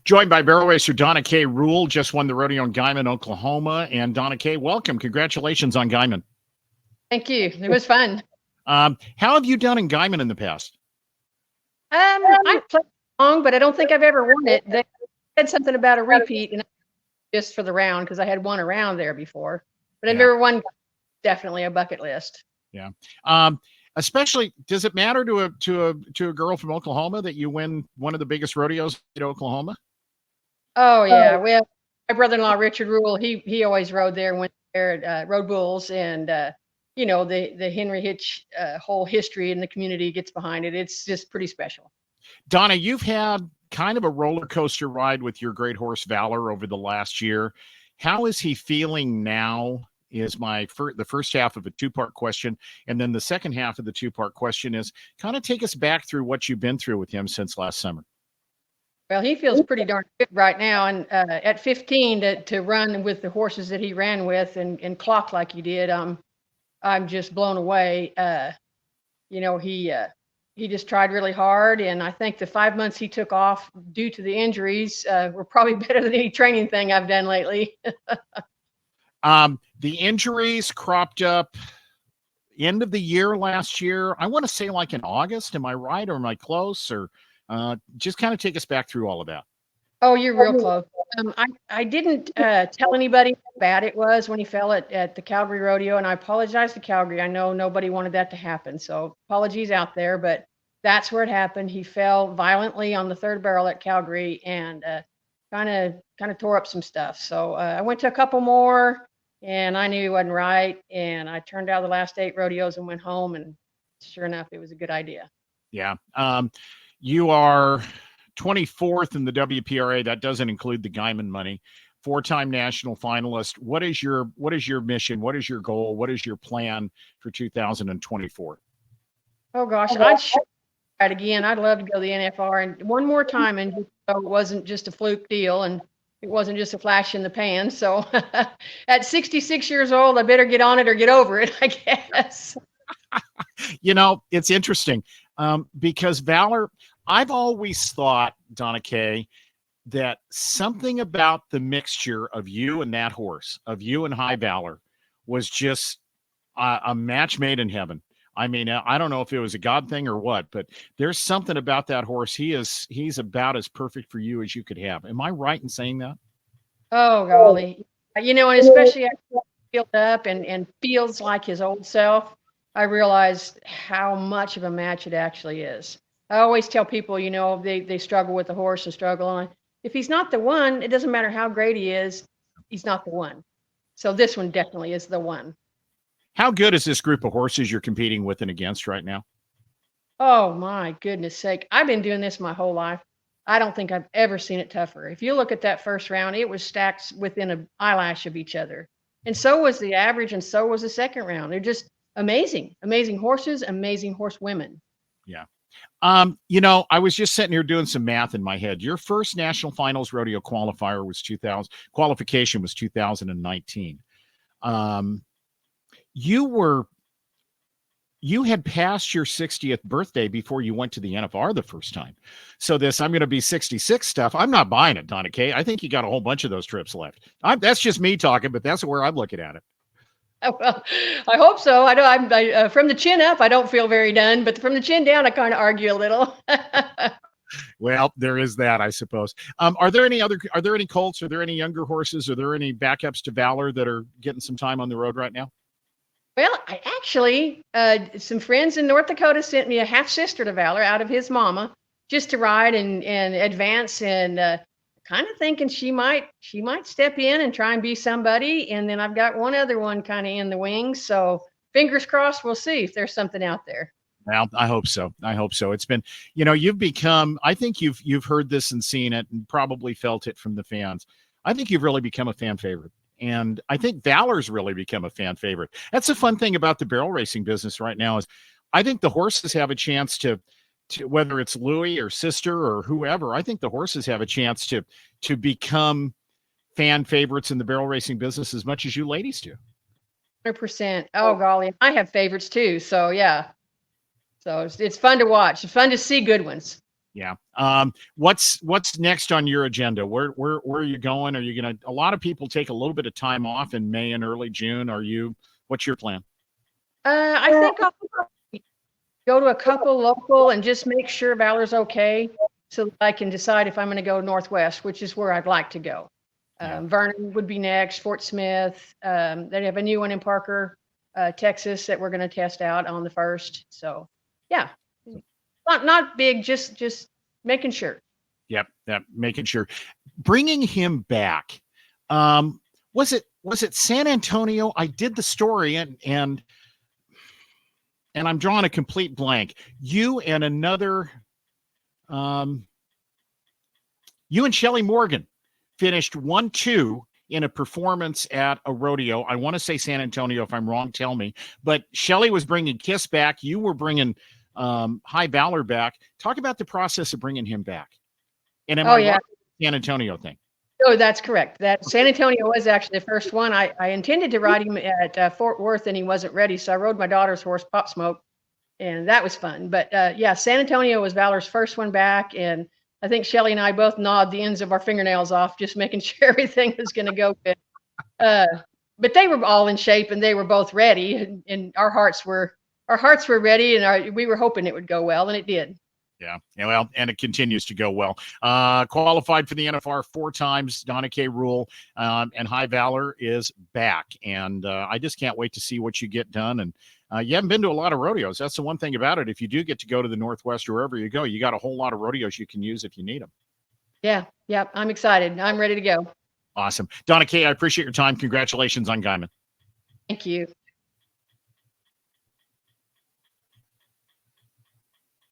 Joined by barrel racer Dona Kay Rule, just won the rodeo in Guymon, Oklahoma. And Dona Kay, welcome. Congratulations on Guymon. Thank you. It was fun. How have you done in Guymon in the past? I played long, but I don't think I've ever won it. They said something about a repeat, and just for the round because I had won a round there before, but I've never won. Definitely a bucket list. Yeah. Especially, does it matter to a girl from Oklahoma that you win one of the biggest rodeos in Oklahoma? Oh yeah. Well, my brother-in-law Richard Rule, he always rode there, went there, rode bulls, and the Henry Hitch whole history in the community gets behind it. It's just pretty special. Donna, you've had kind of a roller coaster ride with your great horse Valor over the last year. How is he feeling now? Is the first half of a two-part question, and then the second half of the two-part question is kind of take us back through what you've been through with him since last summer. Well, he feels pretty darn good right now, and at 15 to run with the horses that he ran with and clock like he did, I'm just blown away. He just tried really hard, and I think the 5 months he took off due to the injuries were probably better than any training thing I've done lately. The injuries cropped up end of the year last year. I want to say like in August. Am I right, or am I close? Or just kind of take us back through all of that. Oh, you're real close. I didn't tell anybody how bad it was when he fell at the Calgary Rodeo, and I apologize to Calgary. I know nobody wanted that to happen, so apologies out there, but that's where it happened. He fell violently on the third barrel at Calgary and kind of tore up some stuff. So I went to a couple more, and I knew he wasn't right, and I turned out the last 8 rodeos and went home, and sure enough, it was a good idea. Yeah. You are 24th in the WPRA. That doesn't include the Guymon money. 4-time national finalist. What is your mission? What is your goal? What is your plan for 2024? Oh gosh, I'd try it again. I'd love to go to the NFR and one more time, and so it wasn't just a fluke deal, and it wasn't just a flash in the pan. So at 66 years old, I better get on it or get over it, I guess. It's interesting because Valor, I've always thought, Dona Kay, that something about the mixture of you and that horse, of you and High Valor, was just a match made in heaven. I mean, I don't know if it was a God thing or what, but there's something about that horse. He's about as perfect for you as you could have. Am I right in saying that? Oh, golly. And especially after he built up and feels like his old self, I realized how much of a match it actually is. I always tell people, they struggle with the horse and struggle. And if he's not the one, it doesn't matter how great he is, he's not the one. So this one definitely is the one. How good is this group of horses you're competing with and against right now? Oh, my goodness sake. I've been doing this my whole life. I don't think I've ever seen it tougher. If you look at that first round, it was stacked within an eyelash of each other. And so was the average, and so was the second round. They're just amazing, amazing horses, amazing horsewomen. Yeah. I was just sitting here doing some math in my head. Your first national finals rodeo qualification was 2019. You had passed your 60th birthday before you went to the NFR the first time. So this I'm going to be 66 stuff, I'm not buying it, Dona Kay. I think you got a whole bunch of those trips left. That's just me talking, but that's where I'm looking at it. Well, I hope so. I know I'm from the chin up, I don't feel very done, but from the chin down, I kind of argue a little. Well, there is that, I suppose. Are there any colts? Are there any younger horses? Are there any backups to Valor that are getting some time on the road right now? Well, I actually, some friends in North Dakota sent me a half sister to Valor out of his mama just to ride and advance, and kind of thinking she might step in and try and be somebody. And then I've got one other one kind of in the wings. So fingers crossed, we'll see if there's something out there. Well, I hope so. It's been, you've become, I think you've heard this and seen it and probably felt it from the fans. I think you've really become a fan favorite. And I think Valor's really become a fan favorite. That's the fun thing about the barrel racing business right now is I think the horses have a chance to whether it's Louis or Sister or whoever, I think the horses have a chance to become fan favorites in the barrel racing business as much as you ladies do. 100%. Oh, golly. I have favorites too. So, yeah. So it's fun to watch. It's fun to see good ones. Yeah. What's next on your agenda? Where are you going? Are you gonna? A lot of people take a little bit of time off in May and early June. What's your plan? I think I'll go to a couple local and just make sure Valor's okay, so that I can decide if I'm going to go Northwest, which is where I'd like to go. Yeah. Vernon would be next, Fort Smith. They have a new one in Parker, Texas, that we're going to test out on the 1st. So, yeah, not big, just making sure. Yep. Making sure. Bringing him back. Was it San Antonio? I did the story and I'm drawing a complete blank. You and Shelley Morgan finished 1-2 in a performance at a rodeo. I want to say San Antonio. If I'm wrong, tell me. But Shelley was bringing Kiss back. You were bringing High Valor back. Talk about the process of bringing him back. And am I wrong? San Antonio thing. Oh, that's correct. That San Antonio was actually the first one. I intended to ride him at Fort Worth, and he wasn't ready, so I rode my daughter's horse, Pop Smoke, and that was fun. But yeah, San Antonio was Valor's first one back, and I think Shelley and I both gnawed the ends of our fingernails off, just making sure everything was going to go good. But they were all in shape, and they were both ready, and our hearts were ready, and we were hoping it would go well, and it did. Yeah, well, and it continues to go well. Qualified for the NFR 4 times, Dona Kay Rule, and High Valor is back. And I just can't wait to see what you get done. And you haven't been to a lot of rodeos. That's the one thing about it. If you do get to go to the Northwest or wherever you go, you got a whole lot of rodeos you can use if you need them. Yeah, I'm excited. I'm ready to go. Awesome. Dona Kay, I appreciate your time. Congratulations on Guymon. Thank you.